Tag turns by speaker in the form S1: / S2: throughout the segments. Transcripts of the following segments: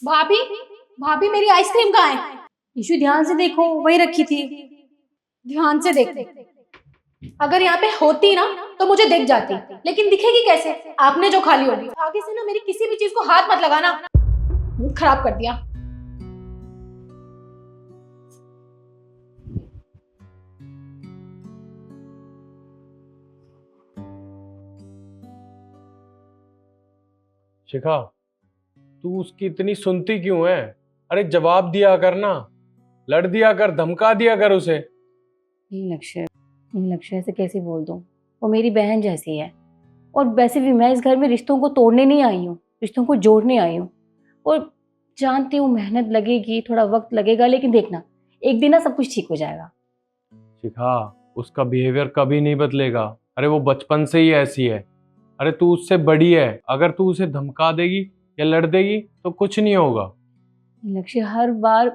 S1: भाभी, भाभी मेरी आइसक्रीम कहाँ है?
S2: ईशु ध्यान से देखो, वही रखी थी।
S1: ध्यान से देखो। अगर यहाँ पे होती ना तो मुझे दिख जाती, लेकिन दिखेगी कैसे? आपने जो खाली होगी। आगे से ना मेरी किसी भी चीज को हाथ मत लगाना। मूड खराब कर दिया।
S3: शिखा, तू उसकी इतनी सुनती क्यों है? अरे जवाब दिया कर ना, लड़ दिया कर, धमका दिया कर उसे।
S2: नहीं लक्ष्य, ऐसे कैसे बोल दूं? वो मेरी बहन जैसी है। और वैसे भी मैं इस घर में रिश्तों को तोड़ने नहीं आई हूँ, रिश्तों को जोड़ने आई हूँ। और जानती हूँ मेहनत लगेगी, थोड़ा वक्त लगेगा, लेकिन देखना एक दिन ना सब कुछ ठीक हो जाएगा।
S3: शिखा, उसका बिहेवियर कभी नहीं बदलेगा। अरे वो बचपन से ही ऐसी है। अरे तू उससे बड़ी है, अगर तू उसे धमका देगी या लड़ देगी तो कुछ नहीं होगा।
S2: लक्ष्य, हर बार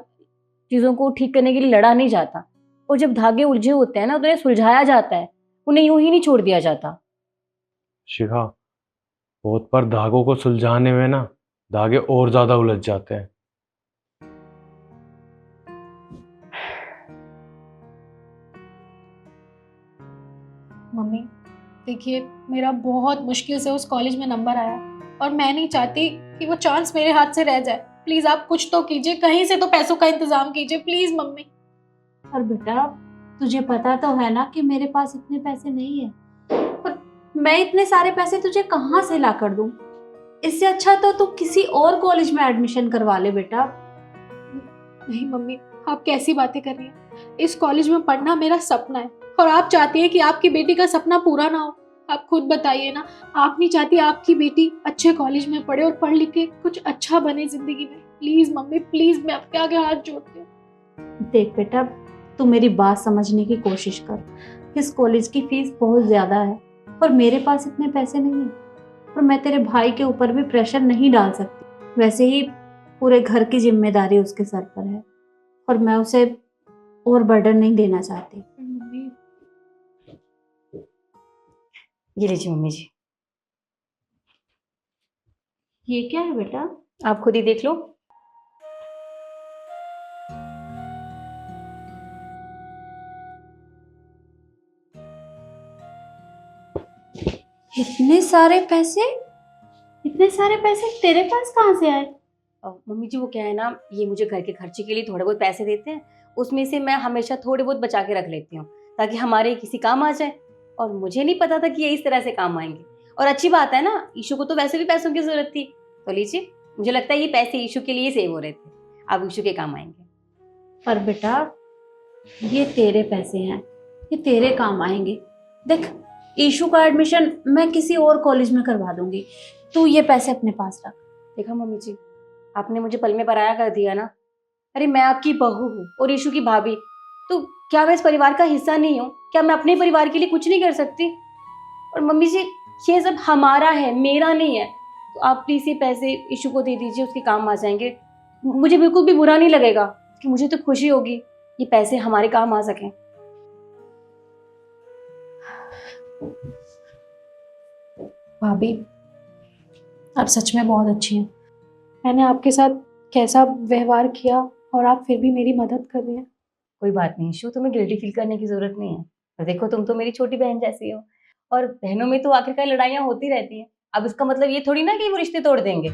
S2: चीजों को ठीक करने के लिए लड़ा नहीं जाता। और जब धागे उलझे होते हैं ना, तो उन्हें सुलझाया जाता है, उन्हें यूं ही नहीं छोड़ दिया जाता।
S3: शिखा, बहुत पर धागों को सुलझाने में ना धागे और ज्यादा उलझ जाते हैं।
S1: मम्मी, देखिए मेरा बहुत मुश्किल से उस कॉलेज में नंबर आया और मैं नहीं चाहती कि वो चांस मेरे हाथ से रह जाए। प्लीज आप कुछ तो कीजिए, कहीं से तो पैसों का इंतजाम कीजिए प्लीज मम्मी।
S4: पर बेटा, तुझे पता तो है ना कि मेरे पास इतने पैसे नहीं है। पर मैं इतने सारे पैसे तुझे कहाँ से ला कर दूं? इससे अच्छा तो तू किसी और कॉलेज में एडमिशन करवा ले बेटा।
S1: नहीं मम्मी, आप कैसी बातें कर रही हैं? इस कॉलेज में पढ़ना मेरा सपना है और आप चाहती हैं कि आपकी बेटी का सपना पूरा ना हो। आप खुद बताइए ना, आप नहीं चाहती आपकी बेटी अच्छे कॉलेज में पढ़े और पढ़ लिख के कुछ अच्छा बने जिंदगी में? प्लीज मम्मी प्लीज, मैं आपके आगे हाथ जोड़ती हूँ।
S4: देख बेटा, तू मेरी बात समझने की कोशिश कर। इस कॉलेज की फीस बहुत ज्यादा है और मेरे पास इतने पैसे नहीं है। और मैं तेरे भाई के ऊपर भी प्रेशर नहीं डाल सकती। वैसे ही पूरे घर की जिम्मेदारी उसके सर पर है और मैं उसे और बर्डन नहीं देना चाहती।
S1: मम्मी,
S2: ये लीजिए मम्मी जी,
S4: ये क्या है बेटा?
S2: आप खुद ही देख लो।
S4: इतने सारे पैसे? इतने सारे पैसे तेरे पास कहाँ से आए?
S2: मम्मी जी, वो क्या है ना, ये मुझे घर के खर्चे के लिए थोड़े बहुत पैसे देते हैं। उसमें से मैं हमेशा थोड़े बहुत बचा के रख लेती हूँ, ताकि हमारे किसी काम आ जाए। और मुझे नहीं पता था कि ये इस तरह से काम आएंगे। और अच्छी बात है ना, ईशु को तो वैसे भी पैसों की जरूरत थी। तो लीजिए, मुझे लगता है ये पैसे ईशु के लिए सेव हो रहे थे। अब ईशु के काम आएंगे।
S4: पर बेटा, ये तेरे पैसे हैं, ये तेरे काम आएंगे। देख, ईशू का एडमिशन मैं किसी और कॉलेज में करवा दूंगी। तू ये पैसे अपने पास रख।
S2: देखा मम्मी जी, आपने मुझे पल में पराया कर दिया ना। अरे मैं आपकी बहू हूँ और ईशु की भाभी। तो क्या मैं इस परिवार का हिस्सा नहीं हूँ? क्या मैं अपने परिवार के लिए कुछ नहीं कर सकती? और मम्मी जी, ये सब हमारा है, मेरा नहीं है। तो आप प्लीज ये पैसे ईशु को दे दीजिए, उसके काम आ जाएंगे। मुझे बिल्कुल भी बुरा नहीं लगेगा, कि मुझे तो खुशी होगी ये पैसे हमारे काम आ सकें।
S1: भाभी आप सच में बहुत अच्छी हैं। मैंने आपके साथ कैसा व्यवहार किया और आप फिर भी मेरी मदद कर रही हैं।
S2: कोई बात नहीं ईशु, तुम्हें गिल्टी फील करने की जरूरत नहीं है। और देखो, तुम तो मेरी छोटी बहन जैसी हो, और बहनों में तो आखिरकार लड़ाइयाँ होती रहती हैं। अब इसका मतलब ये थोड़ी ना कि वो रिश्ते तोड़ देंगे।